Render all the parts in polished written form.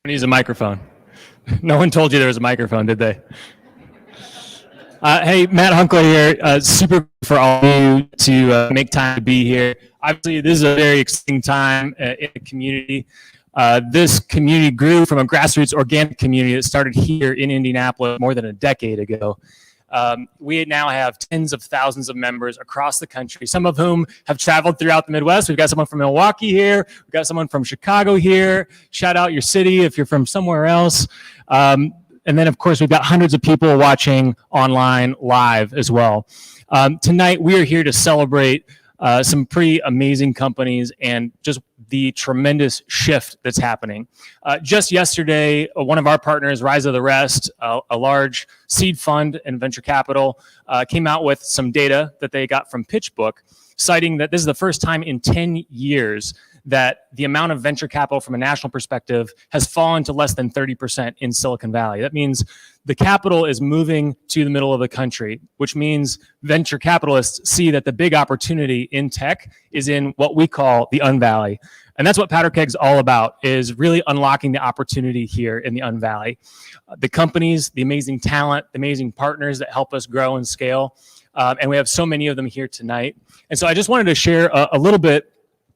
Needs a microphone. No one told you there was a microphone, did they? Hey, Matt Hunkler here. Super for all of you to make time to be here. Obviously, this is a very exciting time in the community. This community grew from a grassroots organic community that started here in Indianapolis more than a decade ago. We now have tens of thousands of members across the country, some of whom have traveled throughout the Midwest. We've got someone from Milwaukee here. We've got someone from Chicago here. Shout out your city if you're from somewhere else. And then, of course, we've got hundreds of people watching online live as well. Tonight, we are here to celebrate some pretty amazing companies and just the tremendous shift that's happening. Just yesterday, one of our partners, Ryze of the Rest, a large seed fund and venture capital, came out with some data that they got from PitchBook, citing that this is the first time in 10 years that the amount of venture capital from a national perspective has fallen to less than 30% in Silicon Valley. That means the capital is moving to the middle of the country, which means venture capitalists see that the big opportunity in tech is in what we call the Unvalley. And that's what Powderkeg's all about, is really unlocking the opportunity here in the Unvalley. The companies, the amazing talent, the amazing partners that help us grow and scale. And we have so many of them here tonight. And so I just wanted to share a little bit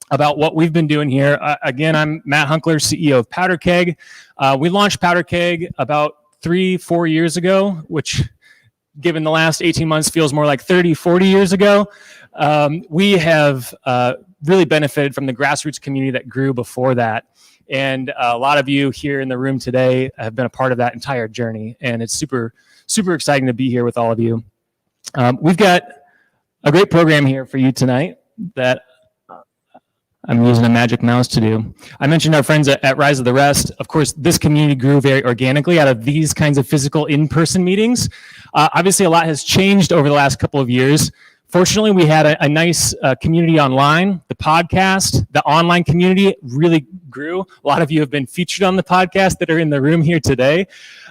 about what we've been doing here. Again, I'm Matt Hunkler, CEO of Powderkeg. We launched Powderkeg about 3-4 years ago, which given the last 18 months feels more like 30-40 years ago. We have really benefited from the grassroots community that grew before that. And a lot of you here in the room today have been a part of that entire journey. And it's super, super exciting to be here with all of you. We've got a great program here for you tonight that I'm using a magic mouse to do. I mentioned our friends at Ryze of the Rest. Of course, this community grew very organically out of these kinds of physical in-person meetings. Obviously, a lot has changed over the last couple of years. Fortunately, we had a nice community online. The podcast, the online community really grew. A lot of you have been featured on the podcast that are in the room here today.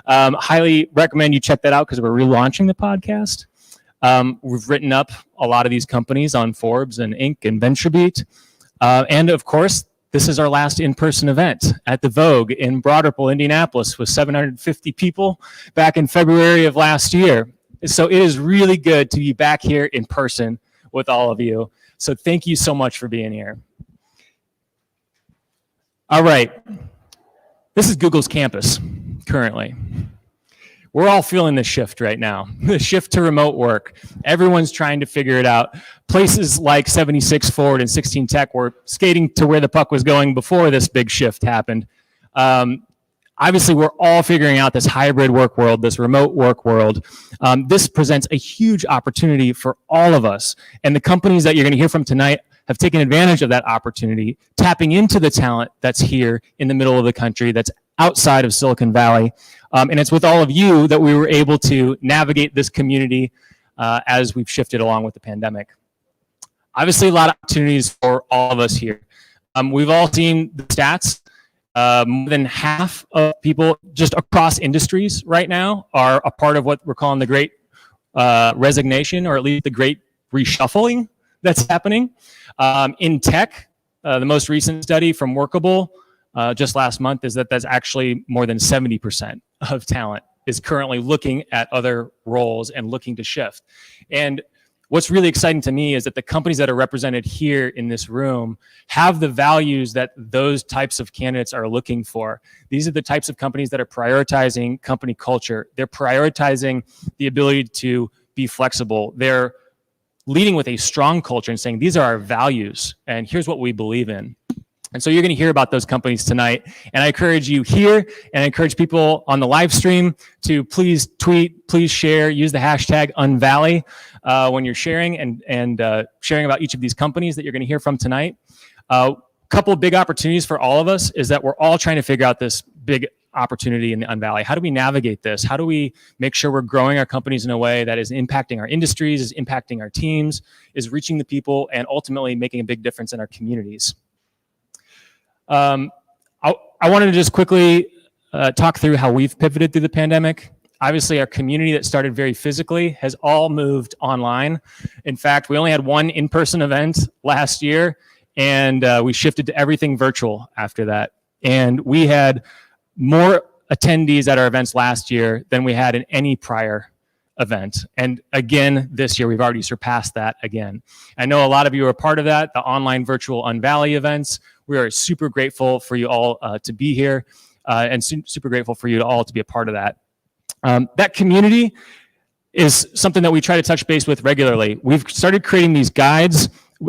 Highly recommend you check that out because we're relaunching the podcast. We've written up a lot of these companies on Forbes and Inc. and VentureBeat. And of course, this is our last in-person event at the Vogue in Broad Ripple, Indianapolis, with 750 people back in February of last year. So it is really good to be back here in person with all of you. So thank you so much for being here. All right. This is Google's campus currently. We're all feeling the shift right now, the shift to remote work. Everyone's trying to figure it out. Places like 76 Forward and 16 Tech were skating to where the puck was going before this big shift happened. Obviously, we're all figuring out this hybrid work world, this remote work world. This presents a huge opportunity for all of us. And the companies that you're going to hear from tonight have taken advantage of that opportunity, tapping into the talent that's here in the middle of the country, that's outside of Silicon Valley. And it's with all of you that we were able to navigate this community as we've shifted along with the pandemic. Obviously, a lot of opportunities for all of us here. We've all seen the stats. More than half of people just across industries right now are a part of what we're calling the great resignation, or at least the great reshuffling that's happening. In tech, the most recent study from Workable just last month is that that's actually more than 70% of talent is currently looking at other roles and looking to shift. And what's really exciting to me is that the companies that are represented here in this room have the values that those types of candidates are looking for. These are the types of companies that are prioritizing company culture. They're prioritizing the ability to be flexible. They're leading with a strong culture and saying, these are our values, and here's what we believe in. And so you're going to hear about those companies tonight. And I encourage you here, and I encourage people on the live stream to please tweet, please share, use the hashtag Unvalley when you're sharing and sharing about each of these companies that you're going to hear from tonight. A couple of big opportunities for all of us is that we're all trying to figure out this big opportunity in the Unvalley. How do we navigate this? How do we make sure we're growing our companies in a way that is impacting our industries, is impacting our teams, is reaching the people, and ultimately making a big difference in our communities? I wanted to just quickly talk through how we've pivoted through the pandemic. Obviously, our community that started very physically has all moved online. In fact, we only had one in-person event last year, and we shifted to everything virtual after that. And we had more attendees at our events last year than we had in any prior event. And again, this year, we've already surpassed that again. I know a lot of you are part of that, the online virtual Unvalley events. We are super grateful for you all to be here and super grateful for you all to be a part of that. That community is something that we try to touch base with regularly. We've started creating these guides.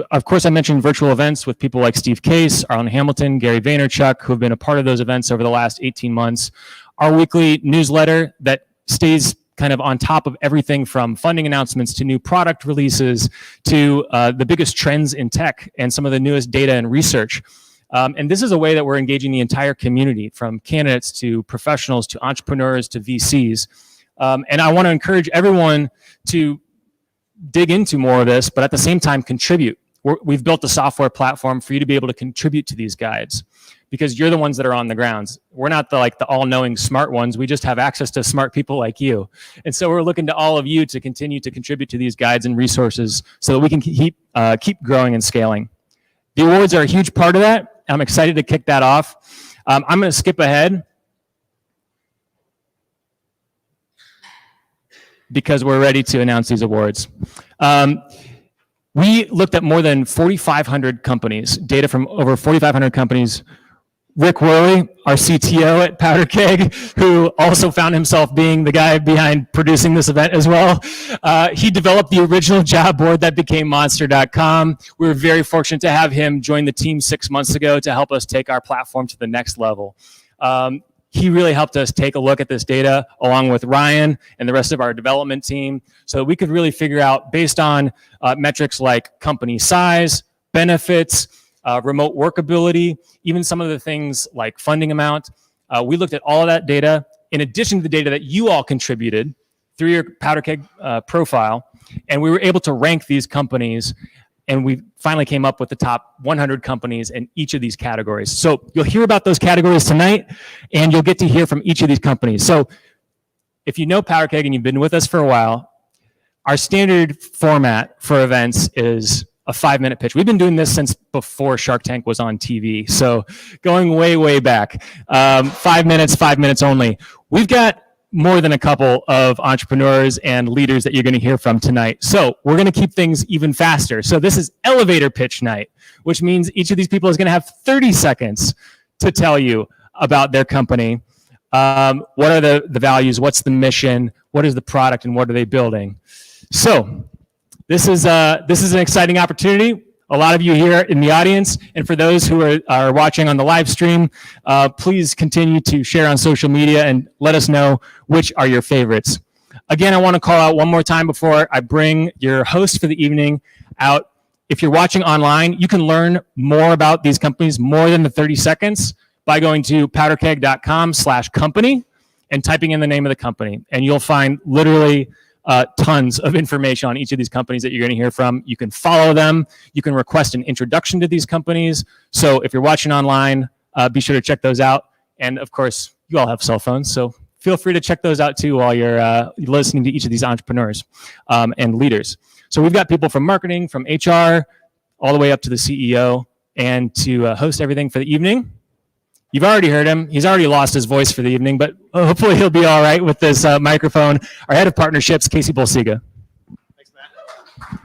Of course, I mentioned virtual events with people like Steve Case, Arlen Hamilton, Gary Vaynerchuk, who have been a part of those events over the last 18 months. Our weekly newsletter that stays kind of on top of everything from funding announcements to new product releases to the biggest trends in tech and some of the newest data and research. And this is a way that we're engaging the entire community, from candidates to professionals to entrepreneurs to VCs. And I want to encourage everyone to dig into more of this, but at the same time contribute. We've built a software platform for you to be able to contribute to these guides, because you're the ones that are on the grounds. We're not the all-knowing smart ones. We just have access to smart people like you. And so we're looking to all of you to continue to contribute to these guides and resources so that we can keep growing and scaling. The awards are a huge part of that. I'm excited to kick that off. I'm going to skip ahead because we're ready to announce these awards. We looked at more than 4,500 companies, data from over 4,500 companies. Rick Worley, our CTO at Powderkeg, who also found himself being the guy behind producing this event as well. He developed the original job board that became Monster.com. We were very fortunate to have him join the team 6 months ago to help us take our platform to the next level. He really helped us take a look at this data along with Ryan and the rest of our development team so that we could really figure out, based on metrics like company size, benefits, remote workability, even some of the things like funding amount. We looked at all of that data in addition to the data that you all contributed through your Powderkeg profile, and we were able to rank these companies, and we finally came up with the top 100 companies in each of these categories. So you'll hear about those categories tonight, and you'll get to hear from each of these companies. So if you know Powderkeg and you've been with us for a while, our standard format for events is a 5-minute pitch. We've been doing this since before Shark Tank was on TV. So going way, way back, 5 minutes only. We've got more than a couple of entrepreneurs and leaders that you're going to hear from tonight. So we're going to keep things even faster. So this is elevator pitch night, which means each of these people is going to have 30 seconds to tell you about their company. What are the values? What's the mission? What is the product? And what are they building? So this is an exciting opportunity. A lot of you here in the audience, and for those who are watching on the live stream, please continue to share on social media and let us know which are your favorites. Again, I want to call out one more time before I bring your host for the evening out. If you're watching online, you can learn more about these companies more than the 30 seconds by going to powderkeg.com/company and typing in the name of the company. And you'll find literally tons of information on each of these companies that you're going to hear from. You can follow them. You can request an introduction to these companies. So if you're watching online, be sure to check those out. And of course, you all have cell phones, so feel free to check those out too while you're listening to each of these entrepreneurs and leaders. So we've got people from marketing, from HR, all the way up to the CEO, and to host everything for the evening. You've already heard him. He's already lost his voice for the evening, but hopefully he'll be all right with this microphone. Our head of partnerships, Casey Bolsiga. Thanks, Matt.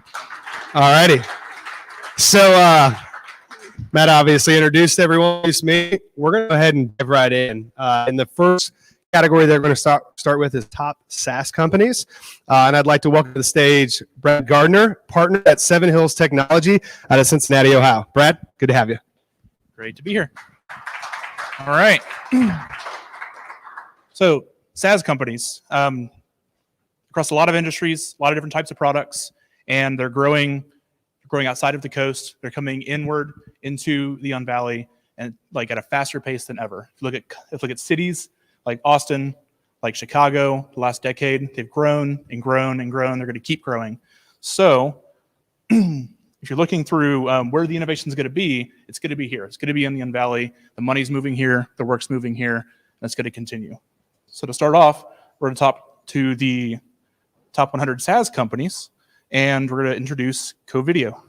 All righty. So Matt obviously introduced everyone. Introduced me. We're going to go ahead and dive right in. In the first category that we're going to start with is top SaaS companies. And I'd like to welcome to the stage Brad Gardner, partner at Seven Hills Technology out of Cincinnati, Ohio. Brad, good to have you. Great to be here. All right. So SaaS companies, across a lot of industries, a lot of different types of products, and they're growing outside of the coast. They're coming inward into the Unvalley, and like at a faster pace than ever. If you look at cities like Austin, like Chicago, the last decade, they've grown and grown and grown. They're going to keep growing. So if you're looking through where the innovation is going to be, it's going to be here. It's going to be in the Unvalley. The money's moving here. The work's moving here. And it's going to continue. So to start off, we're going to talk to the top 100 SaaS companies, and we're going to introduce CoVideo.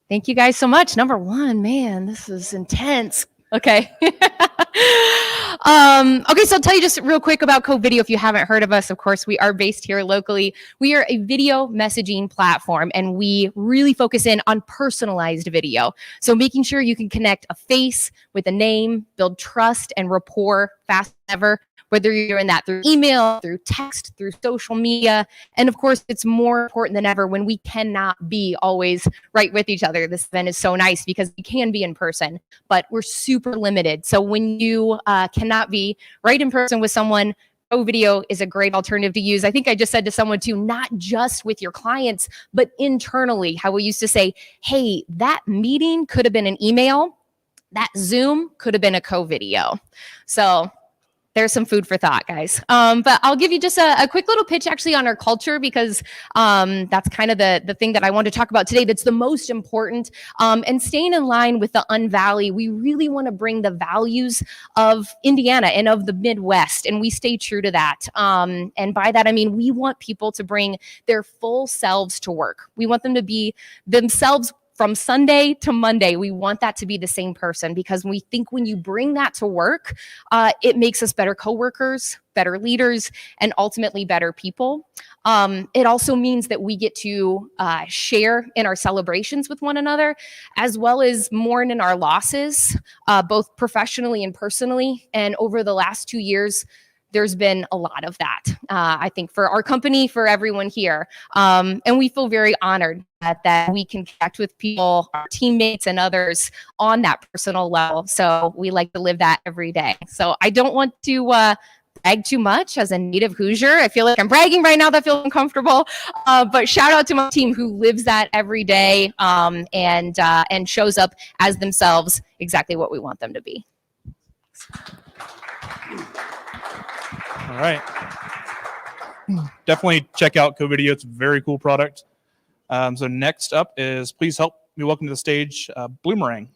Thank you guys so much. Number one, man, this is intense. Okay. Okay, so I'll tell you just real quick about Code Video. If you haven't heard of us, of course, we are based here locally. We are a video messaging platform, and we really focus in on personalized video. So making sure you can connect a face with a name, build trust and rapport fast as ever, whether you're doing that through email, through text, through social media. And of course, it's more important than ever when we cannot be always right with each other. This event is so nice because we can be in person, but we're super limited. So when you cannot be right in person with someone, Go Video is a great alternative to use. I think I just said to someone too, not just with your clients, but internally, how we used to say, hey, that meeting could have been an email. That Zoom could have been a Go Video. So there's some food for thought, guys. But I'll give you just a quick little pitch actually on our culture, because that's kind of the thing that I want to talk about today that's the most important. And staying in line with the Unvalley, we really want to bring the values of Indiana and of the Midwest, and we stay true to that. And by that, I mean, we want people to bring their full selves to work. We want them to be themselves from Sunday to Monday. We want that to be the same person, because we think when you bring that to work, it makes us better coworkers, better leaders, and ultimately better people. It also means that we get to share in our celebrations with one another, as well as mourn in our losses, both professionally and personally. And over the last 2 years, there's been a lot of that, I think, for our company, for everyone here. And we feel very honored that we can connect with people, our teammates and others on that personal level. So we like to live that every day. So I don't want to brag too much as a native Hoosier. I feel like I'm bragging right now. That feels uncomfortable. But shout out to my team who lives that every day and shows up as themselves, exactly what we want them to be. All right. Definitely check out Go Video. It's a very cool product. So next up is, please help me welcome to the stage Bloomerang.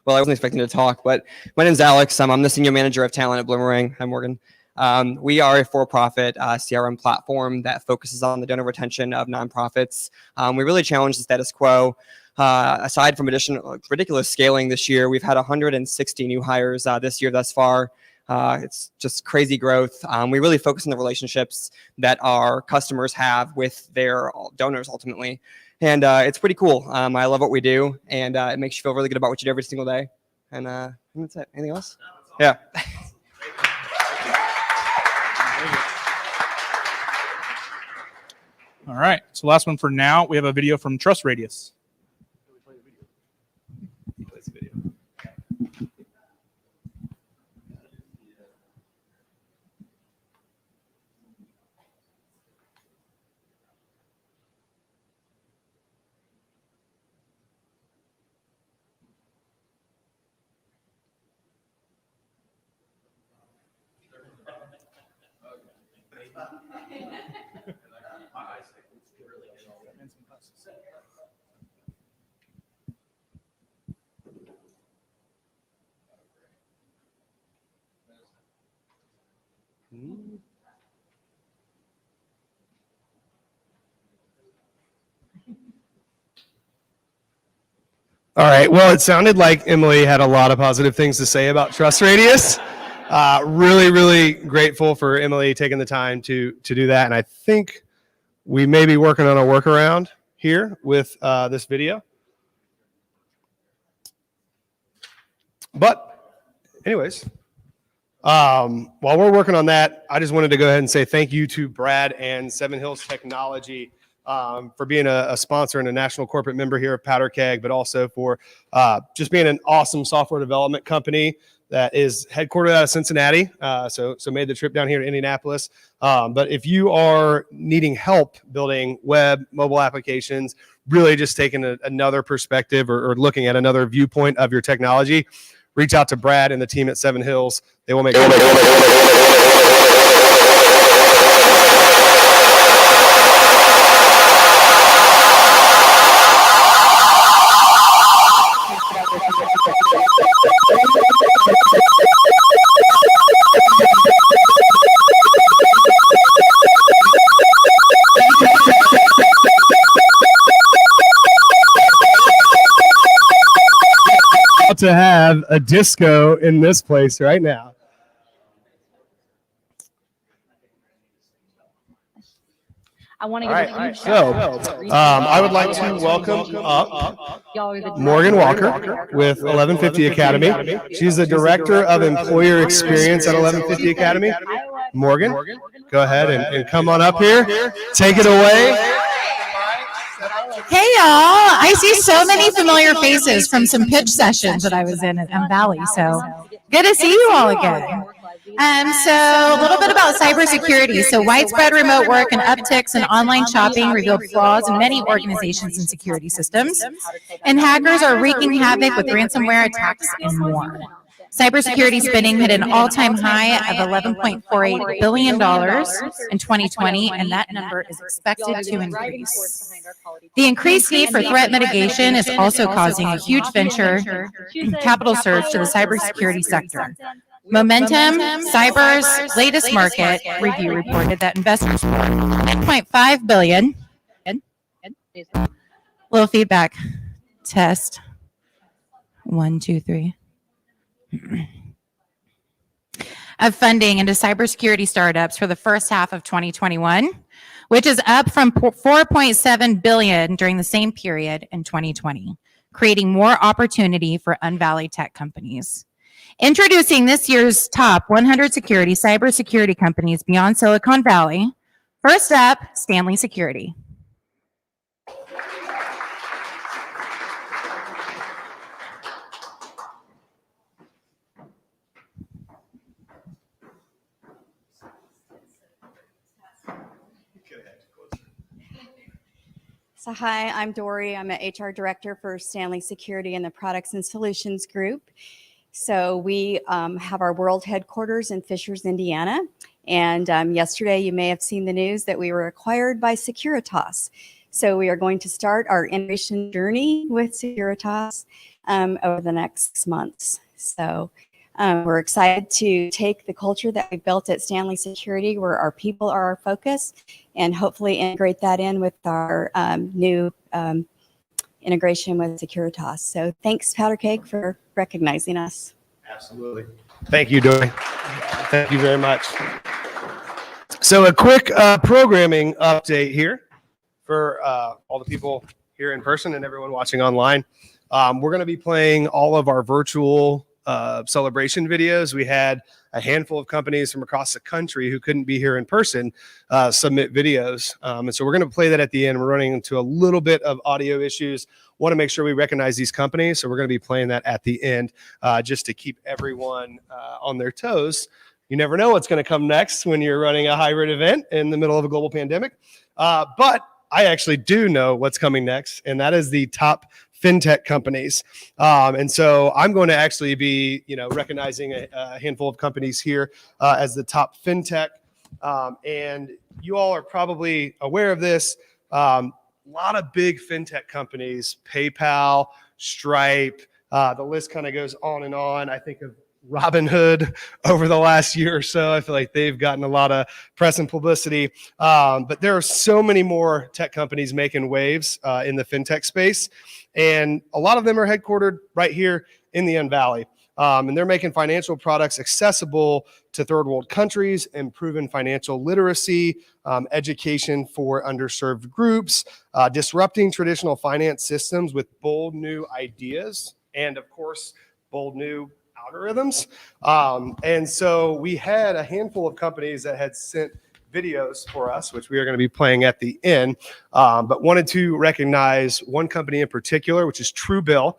Well, I wasn't expecting to talk, but my name's Alex. I'm the senior manager of talent at Bloomerang. Hi, Morgan. We are a for-profit CRM platform that focuses on the donor retention of nonprofits. We really challenge the status quo. Aside from additional ridiculous scaling this year, we've had 160 new hires this year thus far. It's just crazy growth. We really focus on the relationships that our customers have with their donors ultimately. And it's pretty cool. I love what we do, and it makes you feel really good about what you do every single day. And that's it. Anything else? Yeah. All right. So last one for now, we have a video from Trust Radius. All right. Well, it sounded like Emily had a lot of positive things to say about Trust Radius. Really, really grateful for Emily taking the time to do that. And I think we may be working on a workaround here with this video. But anyways, while we're working on that, I just wanted to go ahead and say thank you to Brad and Seven Hills Technology for being a sponsor and a national corporate member here of Powderkeg, but also for just being an awesome software development company that is headquartered out of Cincinnati. So made the trip down here to Indianapolis. But if you are needing help building web, mobile applications, really just taking another perspective or looking at another viewpoint of your technology, reach out to Brad and the team at Seven Hills. They will make about to have a disco in this place right now. I want to All give right, I would like to welcome up Morgan Walker with 1150 Academy. She's the Director of Employer Experience at 1150 Academy. Morgan, go ahead and come on up here. Take it away. Hey y'all, I see so many familiar faces from some pitch sessions that I was in at Unvalley, so good to see you all again. So a little bit about cybersecurity. So widespread remote work and upticks in online shopping revealed flaws in many organizations and security systems. And hackers are wreaking havoc with ransomware attacks and more. Cybersecurity spending hit an all-time high of $11.48 billion in 2020, and that number is expected to increase. The increased need for threat mitigation is also causing a huge venture capital surge to the cybersecurity sector. Momentum, Cyber's latest market review reported that investors poured $9.5 billion. Little feedback test. 1, 2, 3. Of funding into cybersecurity startups for the first half of 2021, which is up from $4.7 billion during the same period in 2020, creating more opportunity for Unvalley tech companies. Introducing this year's top 100 cybersecurity companies beyond Silicon Valley. First up, Stanley Security. So hi, I'm Dory. I'm an HR director for Stanley Security in the Products and Solutions Group. So we have our world headquarters in Fishers, Indiana. And yesterday you may have seen the news that we were acquired by Securitas. So we are going to start our innovation journey with Securitas over the next 6 months. So we're excited to take the culture that we built at Stanley Security, where our people are our focus, and hopefully integrate that in with our new integration with Securitas. So thanks, Powderkeg, for recognizing us. Absolutely. Thank you, Dory. Thank you very much. So a quick programming update here for all the people here in person and everyone watching online. We're going to be playing all of our virtual celebration videos. We had a handful of companies from across the country who couldn't be here in person submit videos. And so we're going to play that at the end. We're running into a little bit of audio issues. Want to make sure we recognize these companies. So we're going to be playing that at the end just to keep everyone on their toes. You never know what's going to come next when you're running a hybrid event in the middle of a global pandemic. But I actually do know what's coming next, and that is the top fintech companies. And so I'm going to actually be, recognizing a handful of companies here as the top fintech. And you all are probably aware of this. A lot of big fintech companies, PayPal, Stripe, the list kind of goes on and on. I think of Robinhood over the last year or so. I feel like they've gotten a lot of press and publicity. But there are so many more tech companies making waves in the fintech space. And a lot of them are headquartered right here in the Unvalley. And they're making financial products accessible to third world countries, improving financial literacy, education for underserved groups, disrupting traditional finance systems with bold new ideas, and of course, bold new algorithms. And so we had a handful of companies that had sent videos for us, which we are going to be playing at the end, but wanted to recognize one company in particular, which is Truebill,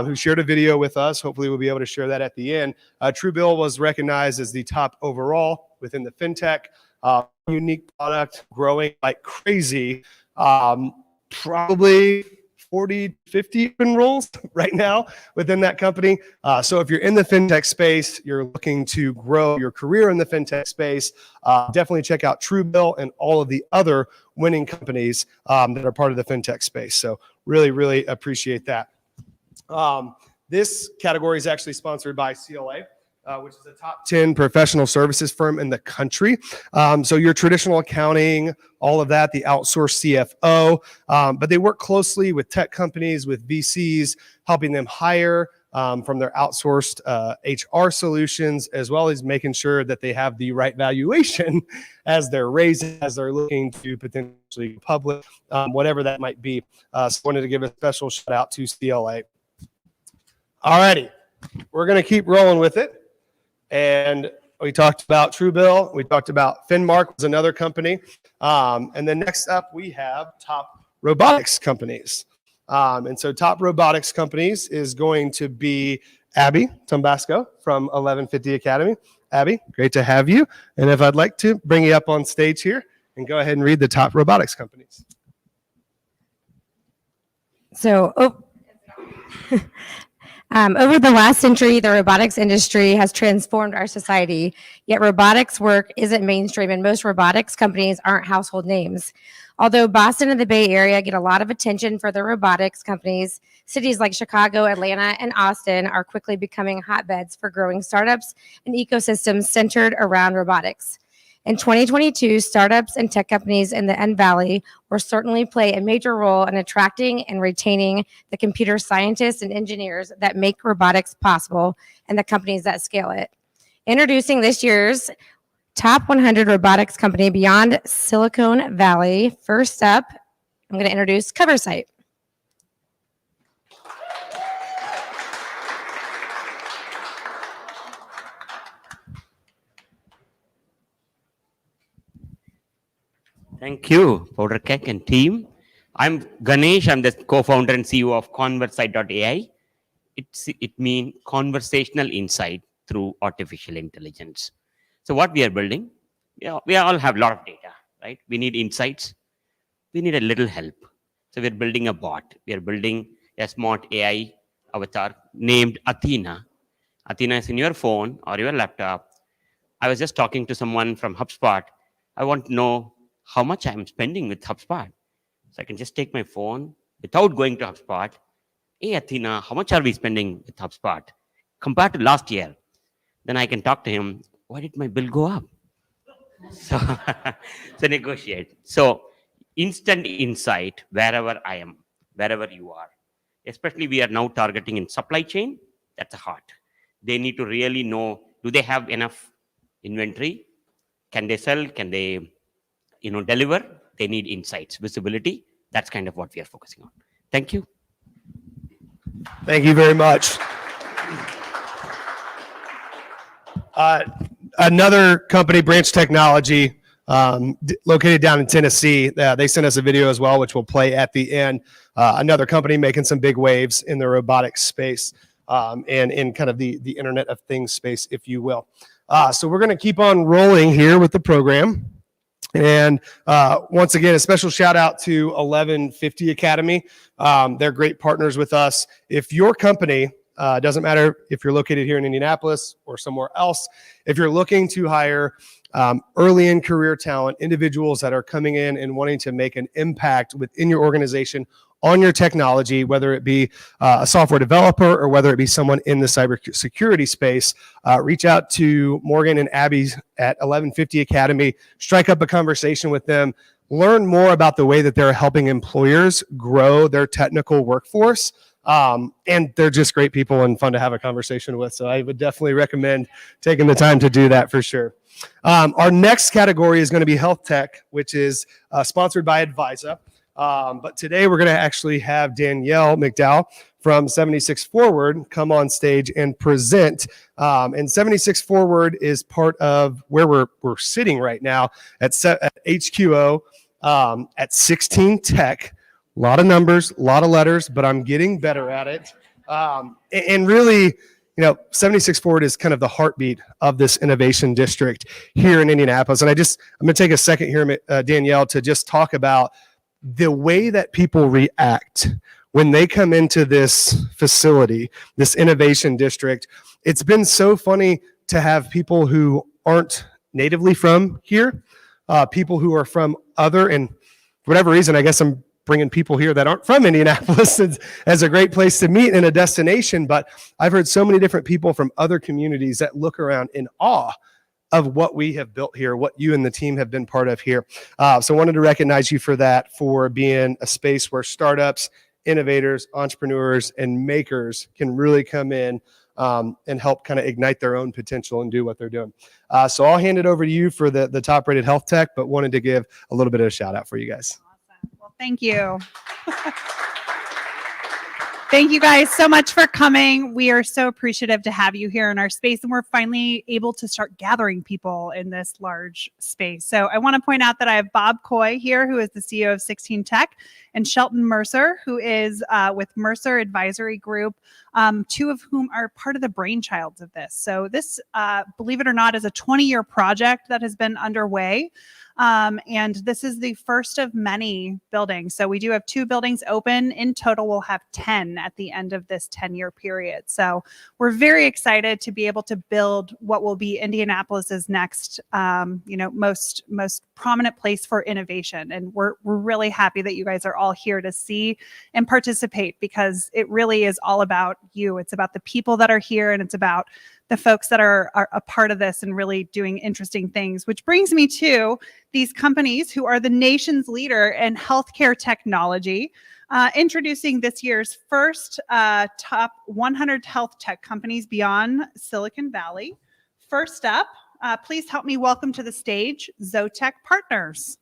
who shared a video with us. Hopefully we'll be able to share that at the end. Truebill was recognized as the top overall within the fintech, unique product, growing like crazy, probably 40, 50 roles right now within that company. So if you're in the fintech space, you're looking to grow your career in the fintech space, definitely check out Truebill and all of the other winning companies that are part of the fintech space. So really, really appreciate that. This category is actually sponsored by CLA, which is a top 10 professional services firm in the country. So your traditional accounting, all of that, the outsourced CFO, but they work closely with tech companies, with VCs, helping them hire, from their outsourced HR solutions, as well as making sure that they have the right valuation as they're raising, as they're looking to potentially go public, whatever that might be. So wanted to give a special shout out to CLA. All righty, we're going to keep rolling with it. And we talked about Truebill. We talked about Finmark was another company. And then next up, we have Top Robotics Companies. And so Top Robotics Companies is going to be Abby Tombasco from 1150 Academy. Abby, great to have you. And if I'd like to bring you up on stage here and go ahead and read the Top Robotics Companies. So, over the last century, the robotics industry has transformed our society, yet robotics work isn't mainstream and most robotics companies aren't household names. Although Boston and the Bay Area get a lot of attention for their robotics companies, cities like Chicago, Atlanta, and Austin are quickly becoming hotbeds for growing startups and ecosystems centered around robotics. In 2022, startups and tech companies in the Unvalley will certainly play a major role in attracting and retaining the computer scientists and engineers that make robotics possible and the companies that scale it. Introducing this year's Top 100 Robotics Company beyond Silicon Valley. First up, I'm going to introduce CoverSite. Thank you, Powderkeg and team. I'm Ganesh. I'm the co-founder and CEO of Conversite.ai. It means conversational insight through artificial intelligence. So what we are building, we all have a lot of data, right? We need insights. We need a little help. So we're building a bot. We are building a smart AI avatar named Athena. Athena is in your phone or your laptop. I was just talking to someone from HubSpot. I want to know how much I'm spending with HubSpot. So I can just take my phone without going to HubSpot. Hey, Athena, how much are we spending with HubSpot compared to last year? Then I can talk to him. Why did my bill go up? So, so negotiate. So instant insight wherever I am, wherever you are. Especially we are now targeting in supply chain. That's hard. They need to really know, do they have enough inventory? Can they sell? Can they deliver? They need insights, visibility. That's kind of what we are focusing on. Thank you. Thank you very much. Another company, Branch Technology, located down in Tennessee. They sent us a video as well, which we'll play at the end. Another company making some big waves in the robotics space and in kind of the Internet of Things space, if you will. So we're going to keep on rolling here with the program. And once again, a special shout out to 1150 Academy. They're great partners with us. If your company, doesn't matter if you're located here in Indianapolis or somewhere else, if you're looking to hire early in career talent, individuals that are coming in and wanting to make an impact within your organization on your technology, whether it be a software developer or whether it be someone in the cybersecurity space, reach out to Morgan and Abby at 1150 Academy, strike up a conversation with them, learn more about the way that they're helping employers grow their technical workforce. And they're just great people and fun to have a conversation with. So I would definitely recommend taking the time to do that for sure. Our next category is going to be health tech, which is sponsored by Advisa. But today we're going to actually have Danielle McDowell from 76 Forward come on stage and present. And 76 Forward is part of where we're sitting right now at HQO at 16 Tech. A lot of numbers, a lot of letters, but I'm getting better at it. And really, 76 Forward is kind of the heartbeat of this innovation district here in Indianapolis. And I'm going to take a second here, Danielle, to just talk about the way that people react when they come into this facility, this innovation district. It's been so funny to have people who aren't natively from here, people who are from and for whatever reason, I guess I'm bringing people here that aren't from Indianapolis as a great place to meet and a destination. But I've heard so many different people from other communities that look around in awe of what we have built here, what you and the team have been part of here. So I wanted to recognize you for that, for being a space where startups innovators, entrepreneurs, and makers can really come in and help kind of ignite their own potential and do what they're doing. So I'll hand it over to you for the top rated health tech, but wanted to give a little bit of a shout out for you guys. Awesome. Well, thank you. Thank you guys so much for coming. We are so appreciative to have you here in our space, and we're finally able to start gathering people in this large space. So I want to point out that I have Bob Coy here, who is the CEO of 16 Tech, and Shelton Mercer, who is with Mercer Advisory Group, two of whom are part of the brainchilds of this. So this, believe it or not, is a 20-year project that has been underway. And this is the first of many buildings. So we do have 2 buildings open. In total, we'll have 10 at the end of this 10-year period. So we're very excited to be able to build what will be Indianapolis's next, most prominent place for innovation. And we're really happy that you guys are all here to see and participate, because it really is all about you. It's about the people that are here, and it's about the folks that are a part of this and really doing interesting things, which brings me to these companies who are the nation's leader in healthcare technology, introducing this year's first top 100 health tech companies beyond Silicon Valley. First up, please help me welcome to the stage Zotech Partners.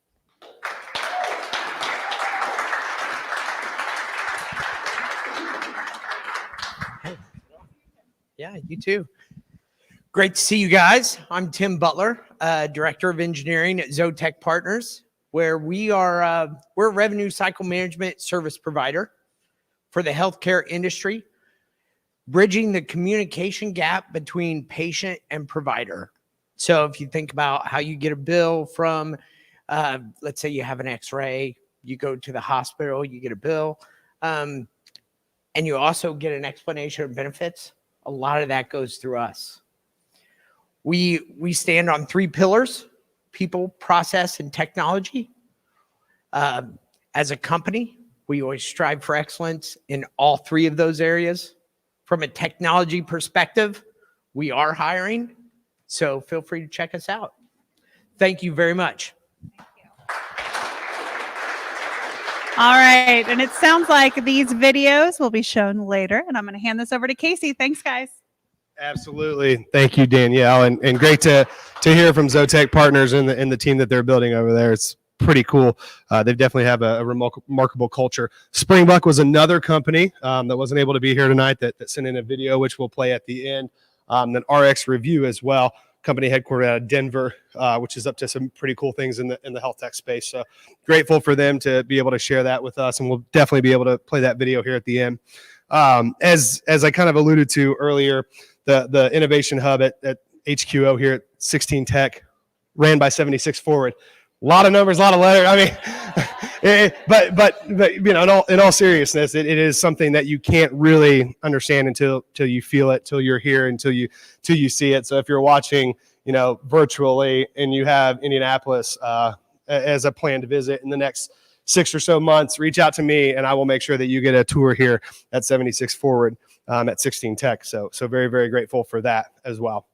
Yeah, you too. Great to see you guys. I'm Tim Butler, Director of Engineering at Zotech Partners, where we're a revenue cycle management service provider for the healthcare industry, bridging the communication gap between patient and provider. So if you think about how you get a bill from, let's say you have an X-ray, you go to the hospital, you get a bill, and you also get an explanation of benefits. A lot of that goes through us. We stand on 3 pillars: people, process, and technology. As a company, we always strive for excellence in all 3 of those areas. From a technology perspective, we are hiring, so feel free to check us out. Thank you very much. All right, and it sounds like these videos will be shown later, and I'm going to hand this over to Casey. Thanks, guys. Absolutely. Thank you, Danielle. And great to hear from Zotech Partners and the team that they're building over there. It's pretty cool. They definitely have a remarkable culture. Springbuck was another company that wasn't able to be here tonight that sent in a video, which we'll play at the end. Then RX Review as well, company headquartered out of Denver, which is up to some pretty cool things in the health tech space. So grateful for them to be able to share that with us, and we'll definitely be able to play that video here at the end. As I kind of alluded to earlier, the innovation hub at HQO here at 16 Tech, ran by 76 Forward. A lot of numbers, a lot of letters. I mean, but you know, in all seriousness, it is something that you can't really understand until you feel it, till you're here, until you see it. So if you're watching, you know, virtually, and you have Indianapolis as a plan to visit in the next 6 or so months, reach out to me, and I will make sure that you get a tour here at 76 Forward at 16 Tech. So very, very grateful for that as well.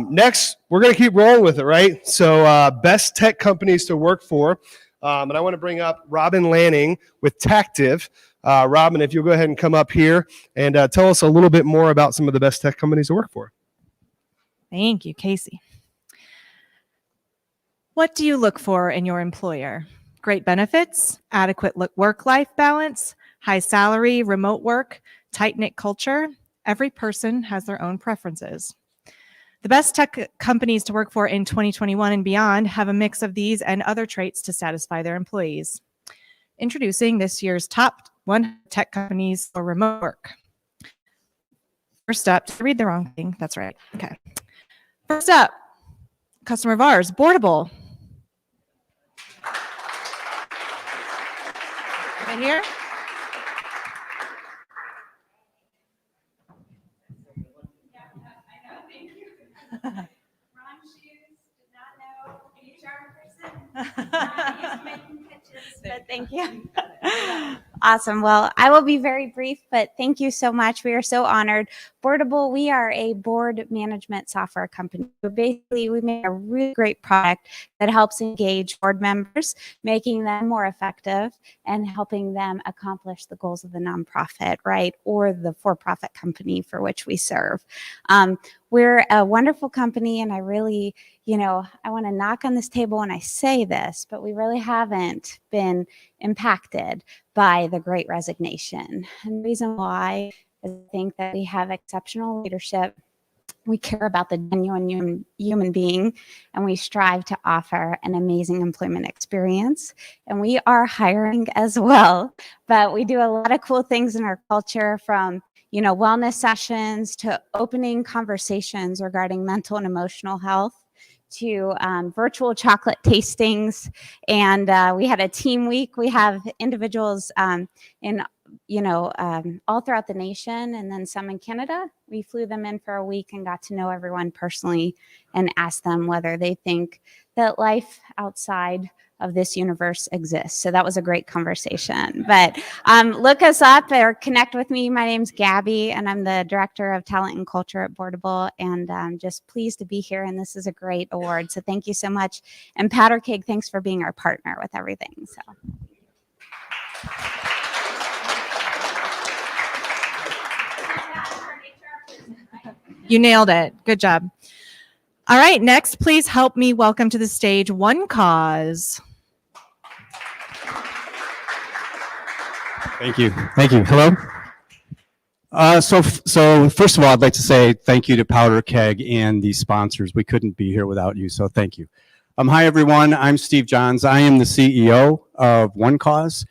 Next, we're going to keep rolling with it, right? So best tech companies to work for. And I want to bring up Robin Lanning with Tactive. Robin, if you'll go ahead and come up here and tell us a little bit more about some of the best tech companies to work for. Thank you, Casey. What do you look for in your employer? Great benefits, adequate work-life balance, high salary, remote work, tight-knit culture. Every person has their own preferences. The best tech companies to work for in 2021 and beyond have a mix of these and other traits to satisfy their employees. Introducing this year's top 100 tech companies for remote work. First up, did I read the wrong thing? That's right. Okay. First up, customer of ours, Boardable. Right here. But thank you. Awesome. Well, I will be very brief, but thank you so much. We are so honored. Boardable, we are a board management software company. So basically, we make a really great product that helps engage board members, making them more effective and helping them accomplish the goals of the nonprofit, right? Or the for-profit company for which we serve. We're a wonderful company, and I really, I want to knock on this table when I say this, but we really haven't been impacted by the Great Resignation. And the reason why is I think that we have exceptional leadership. We care about the genuine human being, and we strive to offer an amazing employment experience. And we are hiring as well, but we do a lot of cool things in our culture, from wellness sessions to opening conversations regarding mental and emotional health, to virtual chocolate tastings. And we had a team week. We have individuals in all throughout the nation, and then some in Canada. We flew them in for a week and got to know everyone personally and asked them whether they think that life outside of this universe exists. So that was a great conversation. But look us up or connect with me. My name's Gabby, and I'm the Director of Talent and Culture at Boardable, and I'm just pleased to be here, and this is a great award. So thank you so much. And Powderkeg, thanks for being our partner with everything. So. You nailed it. Good job. All right, next, please help me welcome to the stage One Cause. Thank you. Thank you. Hello. So first of all, I'd like to say thank you to Powderkeg and the sponsors. We couldn't be here without you, so thank you. Hi, everyone. I'm Steve Johns. I am the CEO of One Cause.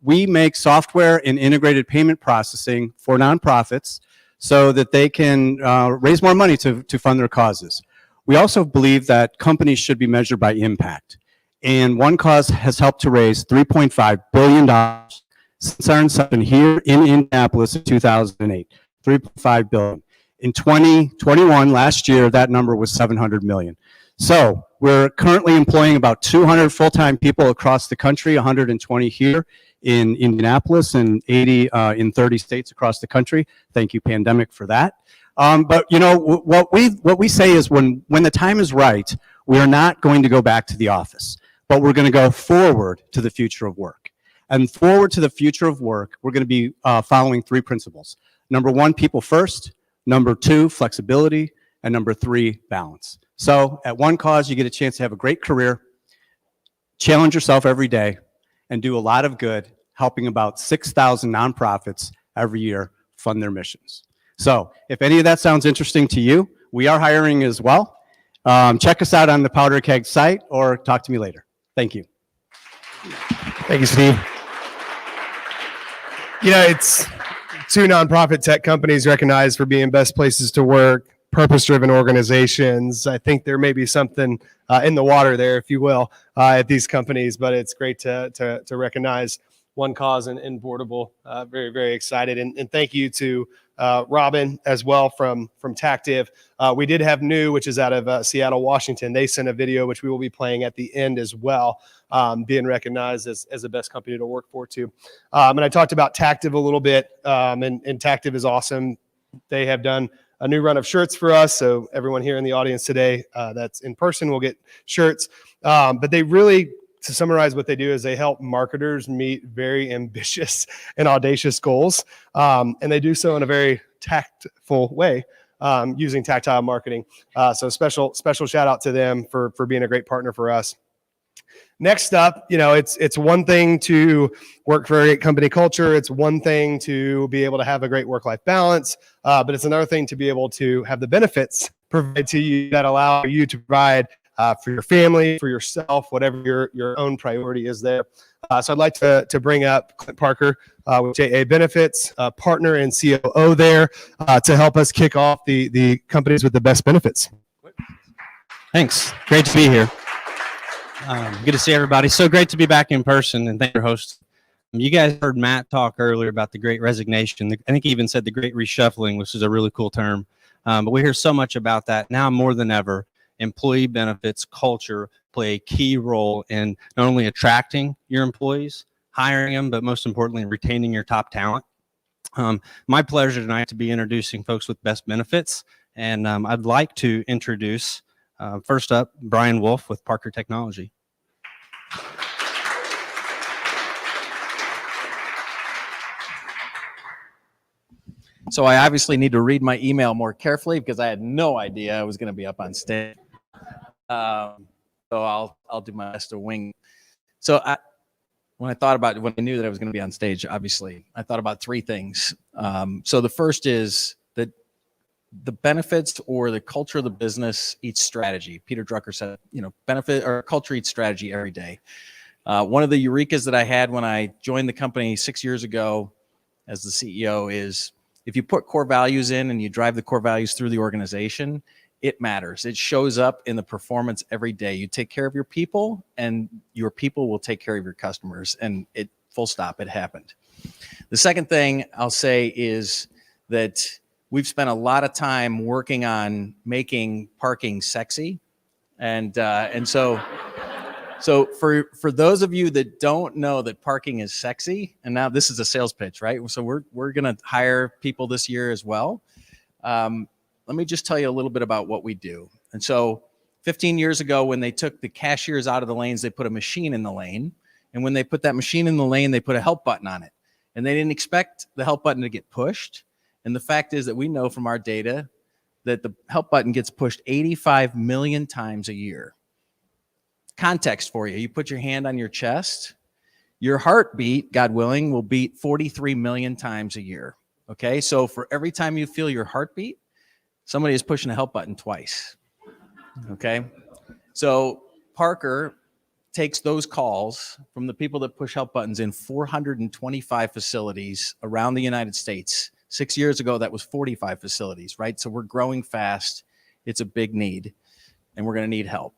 We make software and integrated payment processing for nonprofits so that they can raise more money to fund their causes. We also believe that companies should be measured by impact. And One Cause has helped to raise $3.5 billion since our inception here in Indianapolis in 2008, $3.5 billion. In 2021, last year, that number was $700 million. So we're currently employing about 200 full-time people across the country, 120 here in Indianapolis and 80 in 30 states across the country. Thank you, pandemic, for that. But what we say is when the time is right, we are not going to go back to the office, but we're going to go forward to the future of work. And forward to the future of work, we're going to be following three principles. Number one, people first. Number two, flexibility. And number three, balance. So at One Cause, you get a chance to have a great career, challenge yourself every day, and do a lot of good, helping about 6,000 nonprofits every year fund their missions. So if any of that sounds interesting to you, we are hiring as well. Check us out on the Powderkeg site or talk to me later. Thank you. Thank you, Steve. It's two nonprofit tech companies recognized for being best places to work, purpose-driven organizations. I think there may be something in the water there, if you will, at these companies, but it's great to recognize One Cause and Boardable. Very, very excited. And thank you to Robin as well from Tactive. We did have New, which is out of Seattle, Washington. They sent a video, which we will be playing at the end as well, being recognized as the best company to work for too. And I talked about Tactive a little bit, and Tactive is awesome. They have done a new run of shirts for us. So everyone here in the audience today that's in person will get shirts. But they really, to summarize what they do, is they help marketers meet very ambitious and audacious goals. And they do so in a very tactful way, using tactile marketing. So special shout out to them for being a great partner for us. Next up, it's one thing to work for a great company culture. It's one thing to be able to have a great work-life balance, but it's another thing to be able to have the benefits provided to you that allow you to provide for your family, for yourself, whatever your own priority is there. So I'd like to bring up Clint Parker with JA Benefits, partner and COO there, to help us kick off the companies with the best benefits. Thanks. Great to be here. Good to see everybody. So great to be back in person, and thank your host. You guys heard Matt talk earlier about the Great Resignation. I think he even said the Great Reshuffling, which is a really cool term. But we hear so much about that now more than ever. Employee benefits, culture play a key role in not only attracting your employees, hiring them, but most importantly, retaining your top talent. My pleasure tonight to be introducing folks with best benefits. And I'd like to introduce, first up, Brian Wolfe with Parker Technology. So I obviously need to read my email more carefully because I had no idea I was going to be up on stage. So I'll do my best to wing. So when I knew that I was going to be on stage, obviously, I thought about three things. So the first is that the benefits or the culture of the business eats strategy. Peter Drucker said, benefit or culture eats strategy every day. One of the eurekas that I had when I joined the company 6 years ago as the CEO is, if you put core values in and you drive the core values through the organization, it matters. It shows up in the performance every day. You take care of your people and your people will take care of your customers, and it full stop, it happened. The second thing I'll say is that we've spent a lot of time working on making parking sexy. And so for those of you that don't know that parking is sexy, and now this is a sales pitch, right? So we're going to hire people this year as well. Let me just tell you a little bit about what we do. And so 15 years ago, when they took the cashiers out of the lanes, they put a machine in the lane. And when they put that machine in the lane, they put a help button on it. And they didn't expect the help button to get pushed. And the fact is that we know from our data that the help button gets pushed 85 million times a year. Context for you. You put your hand on your chest, your heartbeat, God willing, will beat 43 million times a year. Okay, so for every time you feel your heartbeat, somebody is pushing a help button twice. Okay, so Parker takes those calls from the people that push help buttons in 425 facilities around the United States. 6 years ago, that was 45 facilities, right? So we're growing fast. It's a big need, and we're going to need help.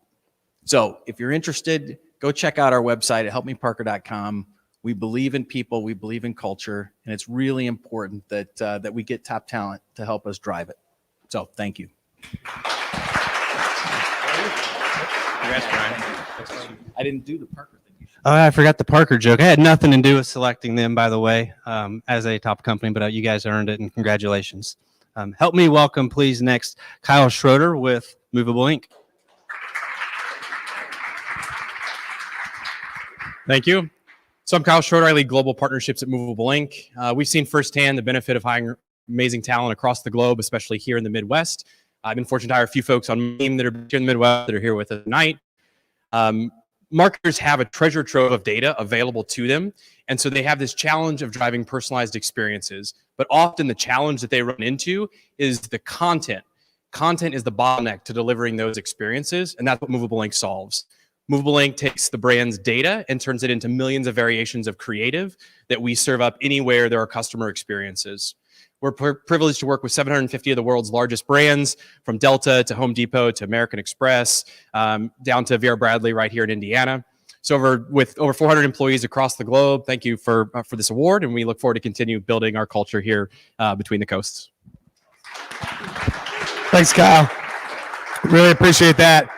So if you're interested, go check out our website at helpmeparker.com. We believe in people, we believe in culture, and it's really important that that we get top talent to help us drive it. So thank you. Congrats, Brian. I didn't do the Parker thing. Oh, I forgot the Parker joke. I had nothing to do with selecting them, by the way, as a top company, but you guys earned it, and congratulations. Help me welcome, please, next, Kyle Schroeder with Movable Ink. Thank you. So I'm Kyle Schroeder. I lead global partnerships at Movable Ink. We've seen firsthand the benefit of hiring amazing talent across the globe, especially here in the Midwest. I've been fortunate to hire a few folks on my team that are here in the Midwest that are here with us tonight. Marketers have a treasure trove of data available to them, and so they have this challenge of driving personalized experiences. But often the challenge that they run into is the content. Content is the bottleneck to delivering those experiences, and that's what Movable Ink solves. Movable Ink takes the brand's data and turns it into millions of variations of creative that we serve up anywhere there are customer experiences. We're privileged to work with 750 of the world's largest brands, from Delta to Home Depot to American Express, down to Vera Bradley right here in Indiana. So with over 400 employees across the globe, thank you for this award, and we look forward to continue building our culture here between the coasts. Thanks, Kyle. Really appreciate that.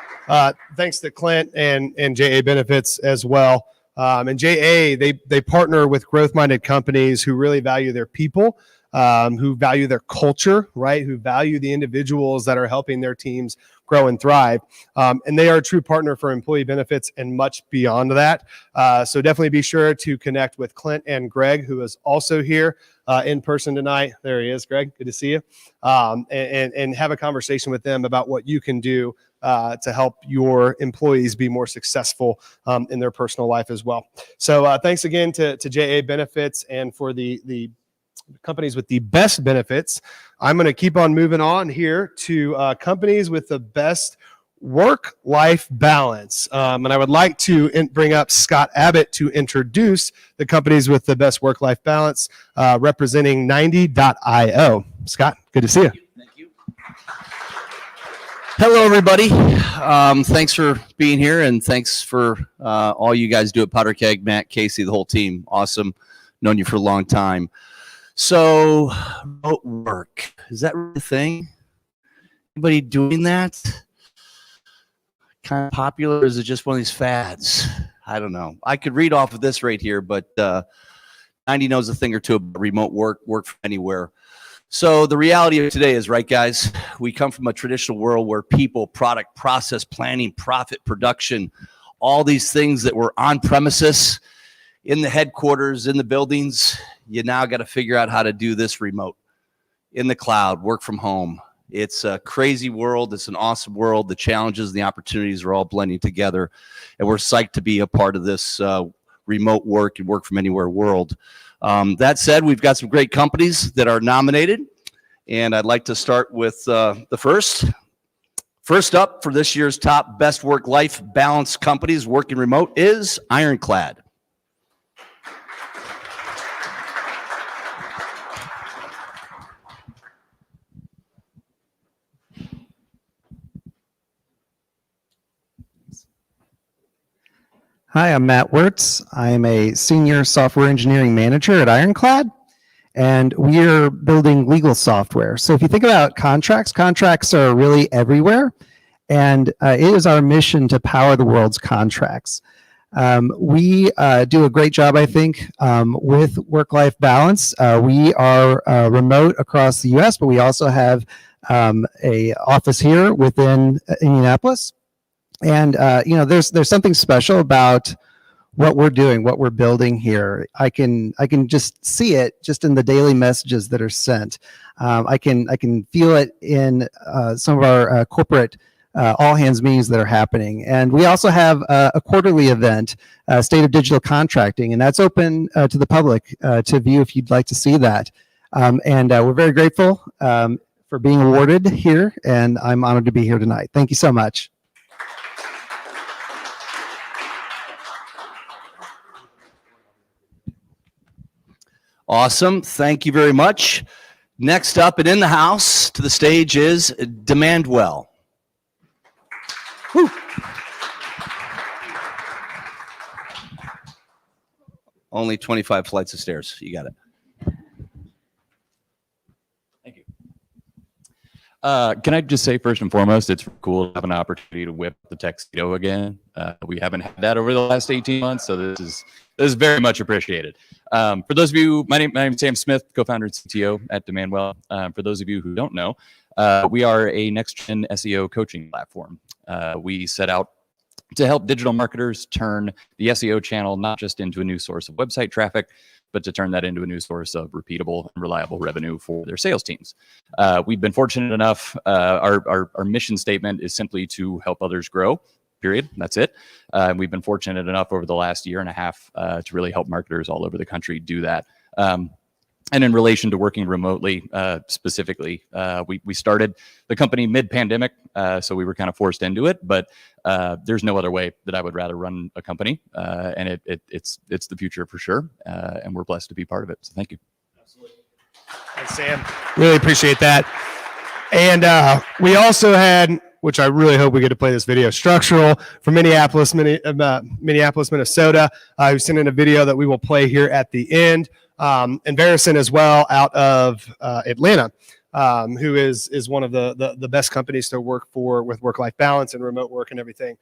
Thanks to Clint and JA Benefits as well. And JA, they partner with growth-minded companies who really value their people, who value their culture, right? Who value the individuals that are helping their teams grow and thrive. And they are a true partner for employee benefits and much beyond that. So definitely be sure to connect with Clint and Greg, who is also here in person tonight. There he is, Greg. Good to see you. And have a conversation with them about what you can do to help your employees be more successful in their personal life as well. So thanks again to JA Benefits, and for the companies with the best benefits. I'm going to keep on moving on here to companies with the best work-life balance. And I would like to bring up Scott Abbott to introduce the companies with the best work-life balance, representing 90.io. Scott, good to see you. Hello, everybody. Thanks for being here, and thanks for all you guys do at Powderkeg, Matt, Casey, the whole team. Awesome. Known you for a long time. So, remote work, is that really a thing? Anybody doing that? Kind of popular, or is it just one of these fads? I don't know. I could read off of this right here, but 90 knows a thing or two about remote work from anywhere. So the reality of today is, right, guys, we come from a traditional world where people, product, process, planning, profit, production, all these things that were on premises, in the headquarters, in the buildings, you now got to figure out how to do this remote, in the cloud, work from home. It's a crazy world. It's an awesome world. The challenges and the opportunities are all blending together, and we're psyched to be a part of this remote work and work from anywhere world. That said, we've got some great companies that are nominated, and I'd like to start with the first. First up for this year's top best work-life balance companies working remote is Ironclad. Hi, I'm Matt Wirtz. I am a senior software engineering manager at Ironclad, and we are building legal software. So if you think about contracts, contracts are really everywhere, and it is our mission to power the world's contracts. We do a great job, I think, with work-life balance. We are remote across the U.S., but we also have a office here within Indianapolis. And there's something special about what we're doing, what we're building here. I can just see it just in the daily messages that are sent. I can feel it in some of our corporate all hands meetings that are happening. And we also have a quarterly event, State of Digital Contracting, and that's open to the public to view if you'd like to see that. And we're very grateful for being awarded here, and I'm honored to be here tonight. Thank you so much. Awesome. Thank you very much. Next up and in the house to the stage is Demandwell. Whew. Only 25 flights of stairs. You got it. Can I just say, first and foremost, it's cool to have an opportunity to whip the tuxedo again. We haven't had that over the last 18 months, so this is very much appreciated. For those of you, my name is Sam Smith, co-founder and CTO at Demandwell. For those of you who don't know, we are a next-gen SEO coaching platform. We set out to help digital marketers turn the SEO channel not just into a new source of website traffic, but to turn that into a new source of repeatable and reliable revenue for their sales teams. We've been fortunate enough, our mission statement is simply to help others grow, period. That's it. We've been fortunate enough over the last year and a half to really help marketers all over the country do that. And in relation to working remotely, specifically, we started the company mid-pandemic, so we were kind of forced into it. But there's no other way that I would rather run a company, and it's the future for sure. And we're blessed to be part of it. So thank you. Absolutely. Thanks, Sam. Really appreciate that. And we also had, which I really hope we get to play this video, Structural from Minneapolis, Minnesota, who sent in a video that we will play here at the end. And Verison as well out of Atlanta, who is one of the best companies to work for with work-life balance and remote work and everything,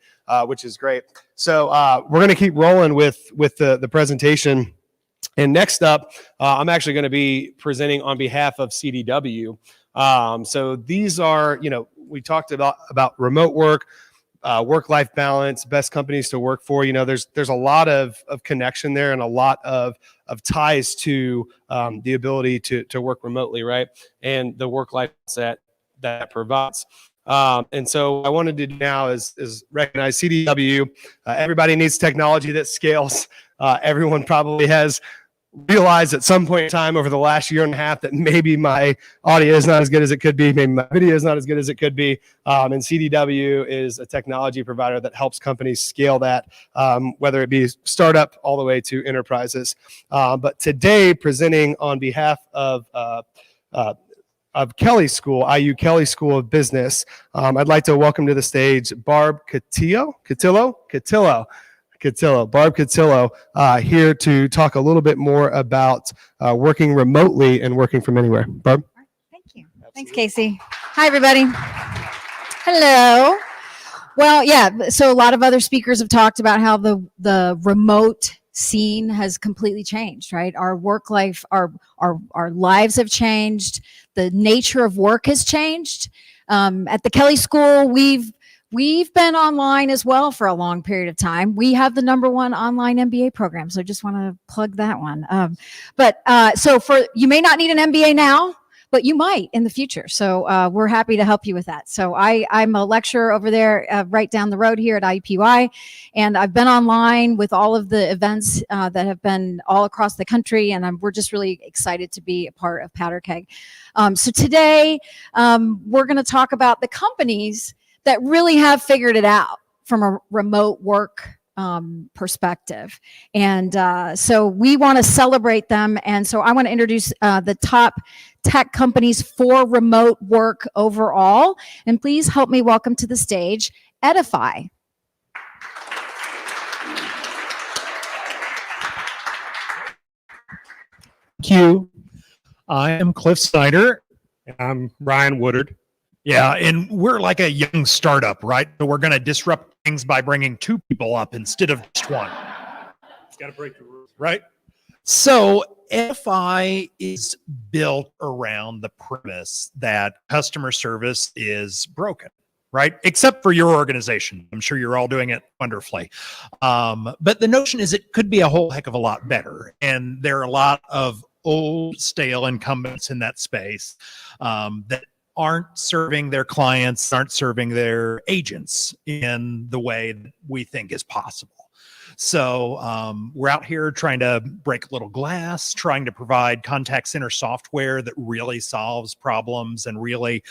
which is great. So we're going to keep rolling with the presentation. And next up, I'm actually going to be presenting on behalf of CDW. So these are, we talked about remote work, work-life balance, best companies to work for. There's a lot of connection there and a lot of ties to the ability to work remotely, right? And the work-life that provides. And so what I wanted to do now is recognize CDW. Everybody needs technology that scales. Everyone probably has realized at some point in time over the last year and a half that maybe my audio is not as good as it could be, maybe my video is not as good as it could be, and CDW is a technology provider that helps companies scale that, whether it be startup all the way to enterprises. But today, presenting on behalf of Kelly School, IU Kelly School of Business, I'd like to welcome to the stage Barb Barb Cotillo, here to talk a little bit more about working remotely and working from anywhere. Barb? Thank you. Thanks, Casey. Hi, everybody. Hello. Well, yeah. So a lot of other speakers have talked about how the remote scene has completely changed, right? Our work life, our lives have changed. The nature of work has changed. At the Kelly School, we've been online as well for a long period of time. We have the #1 online MBA program, so I just want to plug that one. So you may not need an MBA now, but you might in the future. So we're happy to help you with that. So I'm a lecturer over there right down the road here at IUPUI, and I've been online with all of the events that have been all across the country, and we're just really excited to be a part of Powderkeg. So today we're going to talk about the companies that really have figured it out from a remote work perspective. And so we want to celebrate them. And so I want to introduce the top tech companies for remote work overall. And please help me welcome to the stage Edify. Thank you. I am Cliff Snyder. I'm Ryan Woodard. Yeah, and we're like a young startup, right? So we're going to disrupt things by bringing 2 people up instead of just 1. It's got to break the rules, right? So Edify is built around the premise that customer service is broken, right? Except for your organization. I'm sure you're all doing it wonderfully. But the notion is it could be a whole heck of a lot better. And there are a lot of old, stale incumbents in that space that aren't serving their clients, aren't serving their agents in the way that we think is possible. So we're out here trying to break a little glass, trying to provide contact center software that really solves problems and really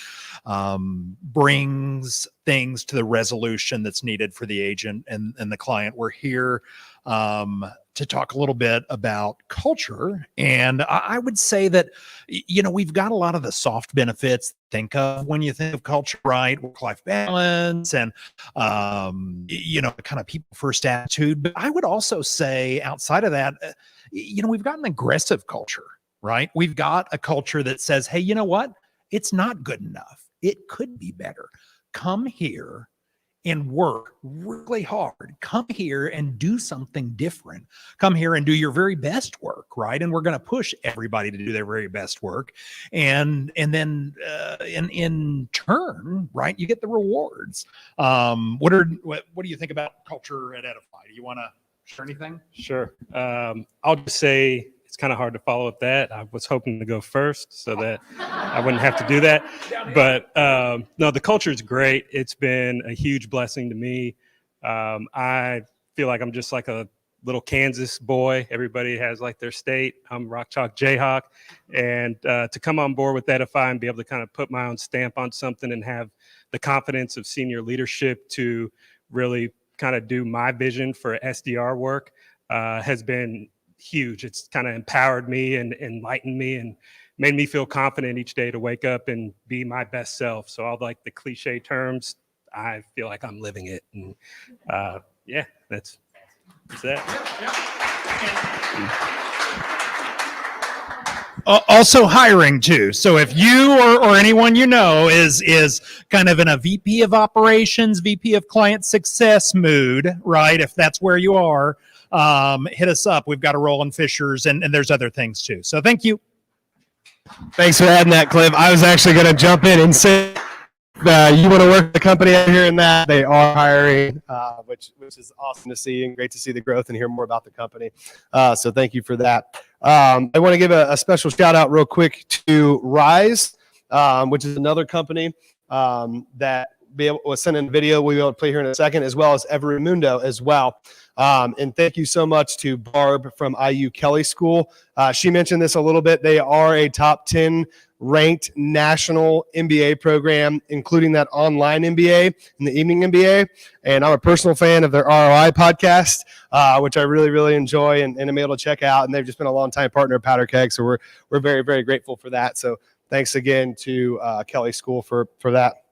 brings things to the resolution that's needed for the agent and the client. We're here to talk a little bit about culture. And I would say that, we've got a lot of the soft benefits to think of when you think of culture, right? Work-life balance and, kind of people first attitude. But I would also say outside of that, we've got an aggressive culture, right? We've got a culture that says, hey, you know what? It's not good enough. It could be better. Come here and work really hard. Come here and do something different. Come here and do your very best work, right? And we're going to push everybody to do their very best work. And then in turn, right, you get the rewards. What do you think about culture at Edify? Do you want to share anything? Sure. I'll just say it's kind of hard to follow up that. I was hoping to go first so that I wouldn't have to do that. But no, the culture is great. It's been a huge blessing to me. I feel like I'm just like a little Kansas boy. Everybody has like their state. I'm Rock Chalk Jayhawk. And to come on board with Edify and be able to kind of put my own stamp on something and have the confidence of senior leadership to really kind of do my vision for SDR work has been huge. It's kind of empowered me and enlightened me and made me feel confident each day to wake up and be my best self. So all like the cliche terms, I feel like I'm living it. And yeah, that's that. Also hiring too. So if you or anyone you know is kind of in a VP of operations, VP of client success mood, right? If that's where you are, hit us up. We've got a role in Fishers and there's other things too. So thank you. Thanks for adding that, Cliff. I was actually going to jump in and say, you want to work with the company out here and that they are hiring, which is awesome to see and great to see the growth and hear more about the company. So thank you for that. I want to give a special shout out real quick to Ryze, which is another company that was sent in a video we'll be able to play here in a second, as well as Evermundo as well. And thank you so much to Barb from IU Kelly School. She mentioned this a little bit. They are a top 10 ranked national MBA program, including that online MBA and the evening MBA. And I'm a personal fan of their ROI podcast, which I really, really enjoy and I'm able to check out. And they've just been a long-time partner of Powderkeg. So we're very, very grateful for that. So thanks again to Kelly School for that.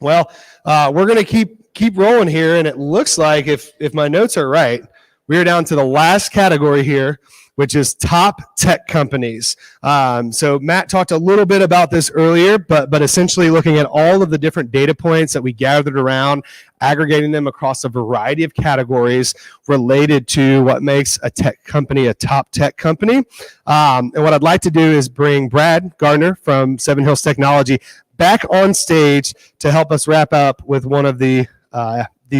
Well, we're going to keep rolling here. And it looks like if my notes are right, we are down to the last category here, which is top tech companies. So Matt talked a little bit about this earlier, but essentially looking at all of the different data points that we gathered around, aggregating them across a variety of categories related to what makes a tech company a top tech company. And what I'd like to do is bring Brad Gardner from Seven Hills Technology back on stage to help us wrap up with one of the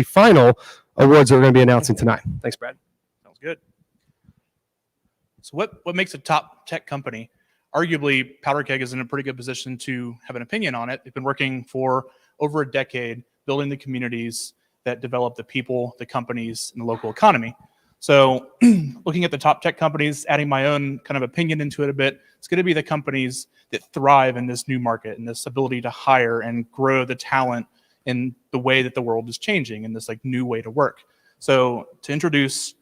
final awards that we're going to be announcing tonight. Thanks, Brad. Sounds good. So what makes a top tech company? Arguably, Powderkeg is in a pretty good position to have an opinion on it. They've been working for over a decade, building the communities that develop the people, the companies, and the local economy. So looking at the top tech companies, adding my own kind of opinion into it a bit, it's going to be the companies that thrive in this new market and this ability to hire and grow the talent in the way that the world is changing in this like new way to work. So to introduce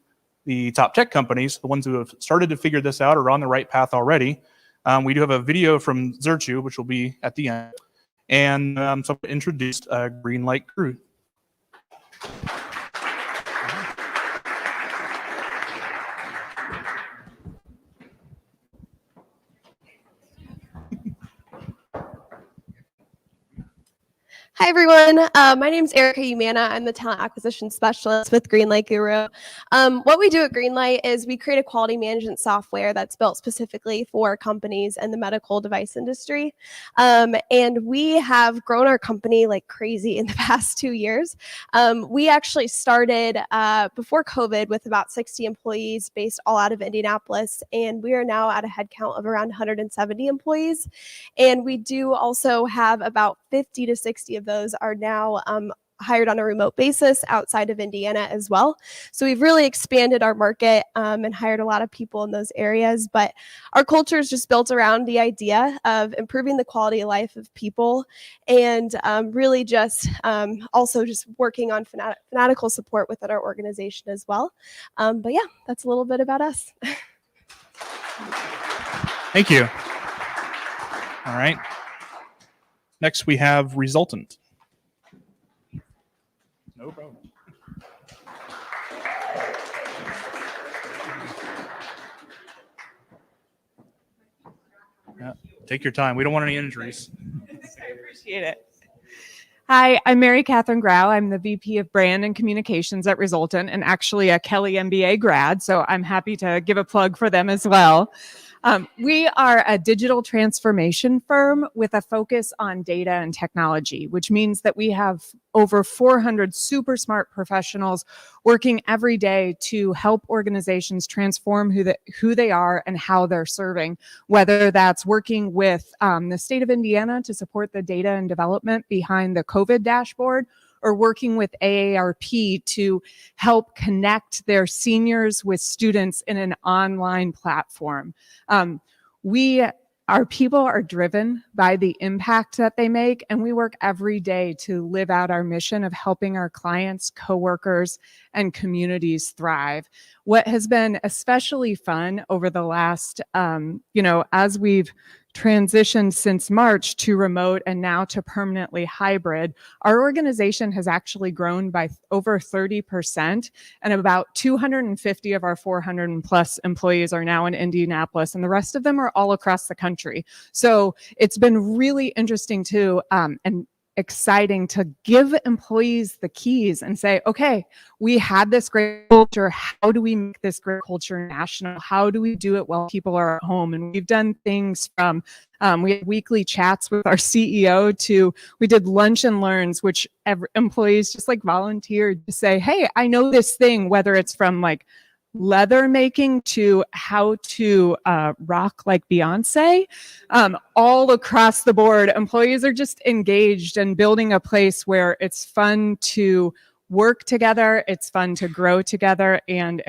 the top tech companies, the ones who have started to figure this out or are on the right path already, we do have a video from Zerchu, which will be at the end. And so I introduced Greenlight Crew. Hi, everyone. My name is Erica Umana. I'm the talent acquisition specialist with Greenlight Guru. What we do at Greenlight is we create a quality management software that's built specifically for companies and the medical device industry. And we have grown our company like crazy in the past 2 years. We actually started before COVID with about 60 employees based all out of Indianapolis. And we are now at a headcount of around 170 employees. And we do also have about 50 to 60 of those are now hired on a remote basis outside of Indiana as well. So we've really expanded our market and hired a lot of people in those areas. But our culture is just built around the idea of improving the quality of life of people and really just also just working on fanatical support within our organization as well. But yeah, that's a little bit about us. Thank you. All right. Next, we have Resultant. No problem. Yeah, take your time. We don't want any injuries. I appreciate it. Hi, I'm Mary Catherine Grau. I'm the VP of Brand and Communications at Resultant and actually a Kelly MBA grad, so I'm happy to give a plug for them as well. We are a digital transformation firm with a focus on data and technology, which means that we have over 400 super smart professionals working every day to help organizations transform who they are and how they're serving, whether that's working with the state of Indiana to support the data and development behind the COVID dashboard, or working with AARP to help connect their seniors with students in an online platform. Our people are driven by the impact that they make, and we work every day to live out our mission of helping our clients, coworkers, and communities thrive. What has been especially fun over the last, as we've transitioned since March to remote and now to permanently hybrid, our organization has actually grown by over 30%, and about 250 of our 400 plus employees are now in Indianapolis, and the rest of them are all across the country. So it's been really interesting too, and exciting to give employees the keys and say, okay, we had this great culture. How do we make this great culture national? How do we do it while people are at home? And we've done things from, we had weekly chats with our CEO to, we did lunch and learns, which employees just like volunteered to say, hey, I know this thing, whether it's from like leather making to how to rock like Beyonce, all across the board. Employees are just engaged and building a place where it's fun to work together, it's fun to grow together, and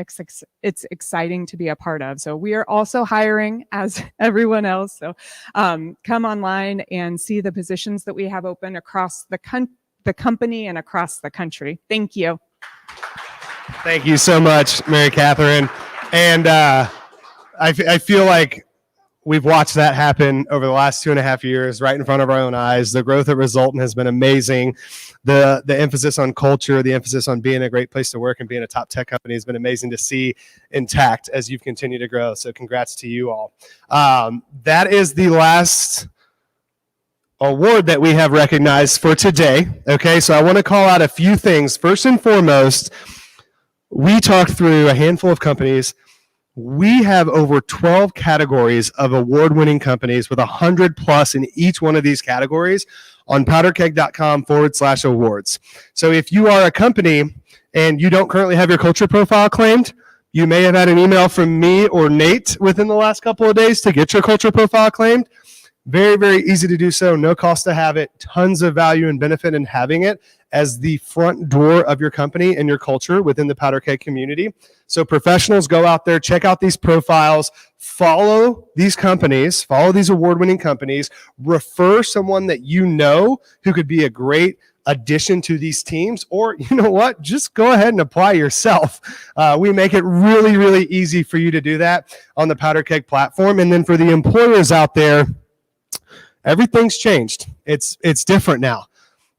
it's exciting to be a part of. So we are also hiring as everyone else. So come online and see the positions that we have open across the company and across the country. Thank you. Thank you so much, Mary Catherine. And I feel like we've watched that happen over the last 2.5 years, right in front of our own eyes. The growth at Resultant has been amazing. The emphasis on culture, the emphasis on being a great place to work and being a top tech company has been amazing to see intact as you've continued to grow. So congrats to you all. That is the last award that we have recognized for today. Okay, so I want to call out a few things. First and foremost, we talked through a handful of companies. We have over 12 categories of award-winning companies with 100 plus in each one of these categories on powderkeg.com/awards. So if you are a company and you don't currently have your culture profile claimed, you may have had an email from me or Nate within the last couple of days to get your culture profile claimed. Very, very easy to do so. No cost to have it. Tons of value and benefit in having it as the front door of your company and your culture within the Powderkeg community. So professionals, go out there, check out these profiles, follow these companies, follow these award-winning companies, refer someone that you know who could be a great addition to these teams, or you know what, just go ahead and apply yourself. We make it really, really easy for you to do that on the Powderkeg platform. And then for the employers out there, everything's changed. It's different now.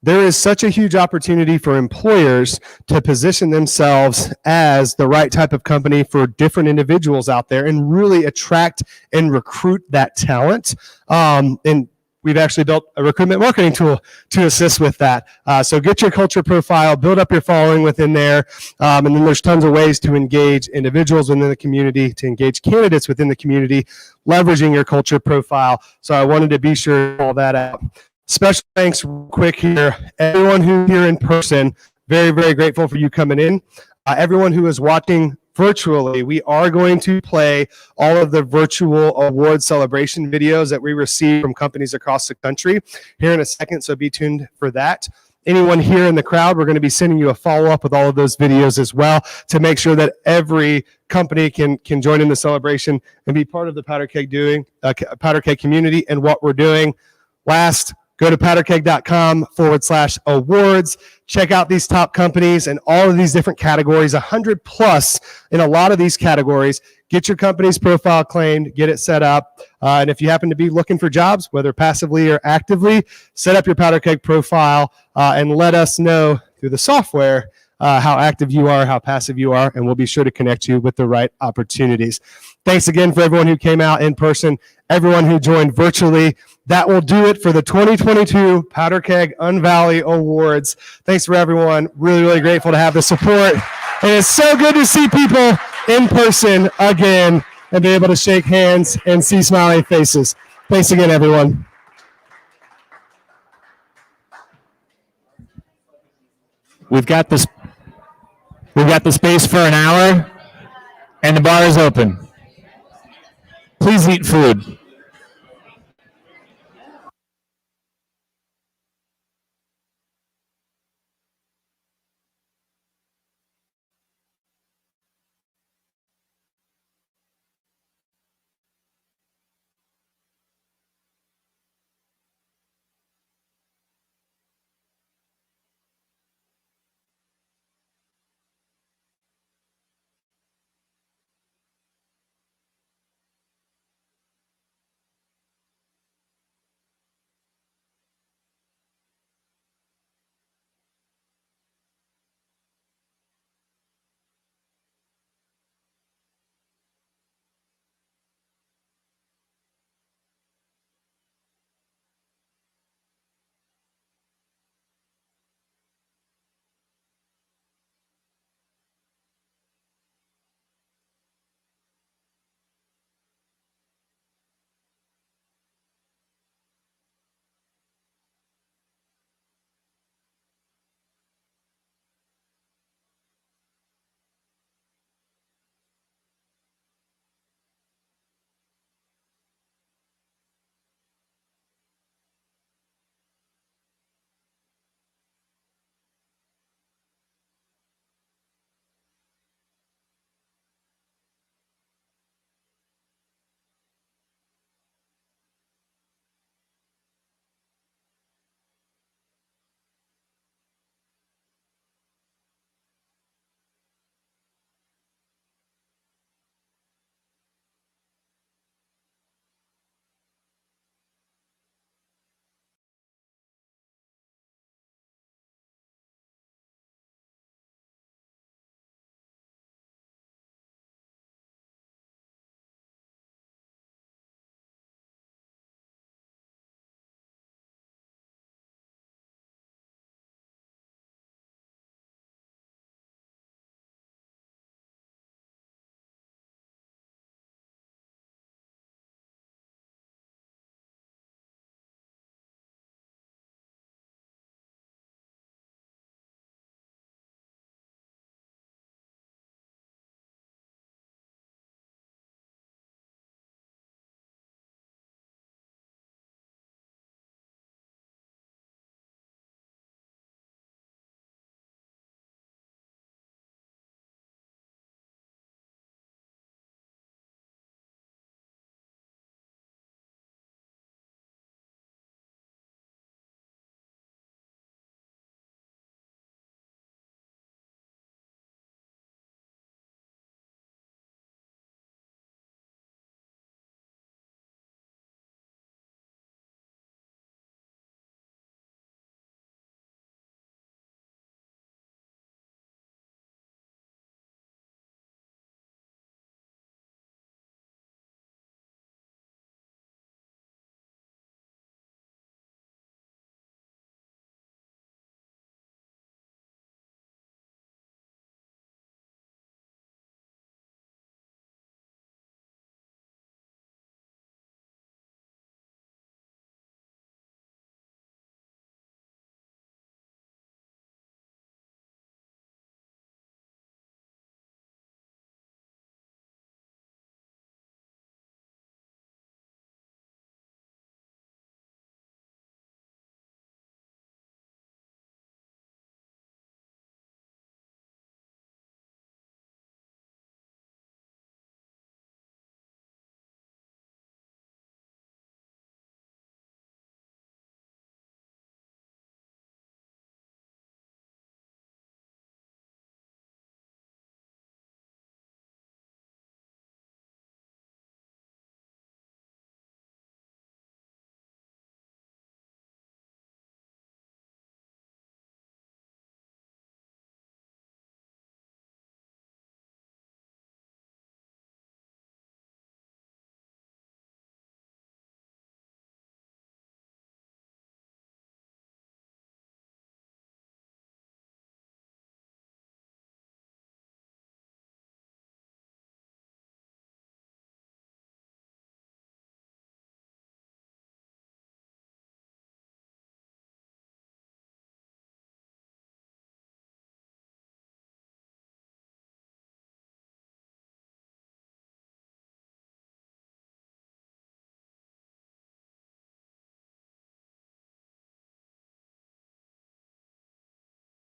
There is such a huge opportunity for employers to position themselves as the right type of company for different individuals out there and really attract and recruit that talent. And we've actually built a recruitment marketing tool to assist with that. So get your culture profile, build up your following within there. And then there's tons of ways to engage individuals within the community, to engage candidates within the community, leveraging your culture profile. So I wanted to be sure to call that out. Special thanks real quick here. Everyone who's here in person, very, very grateful for you coming in. Everyone who is watching virtually, we are going to play all of the virtual award celebration videos that we receive from companies across the country here in a second, so be tuned for that. Anyone here in the crowd, we're going to be sending you a follow-up with all of those videos as well to make sure that every company can join in the celebration and be part of the Powderkeg community and what we're doing. Last, go to powderkeg.com/awards. Check out these top companies and all of these different categories, 100 plus in a lot of these categories. Get your company's profile claimed, get it set up. And if you happen to be looking for jobs, whether passively or actively, set up your Powderkeg profile and let us know through the software how active you are, how passive you are, and we'll be sure to connect you with the right opportunities. Thanks again for everyone who came out in person, everyone who joined virtually. That will do it for the 2022 Powderkeg Unvalley Awards. Thanks for everyone. Really, really grateful to have the support. And it's so good to see people in person again and be able to shake hands and see smiling faces. Thanks again, everyone. We've got the space for an hour, and the bar is open. Please eat food.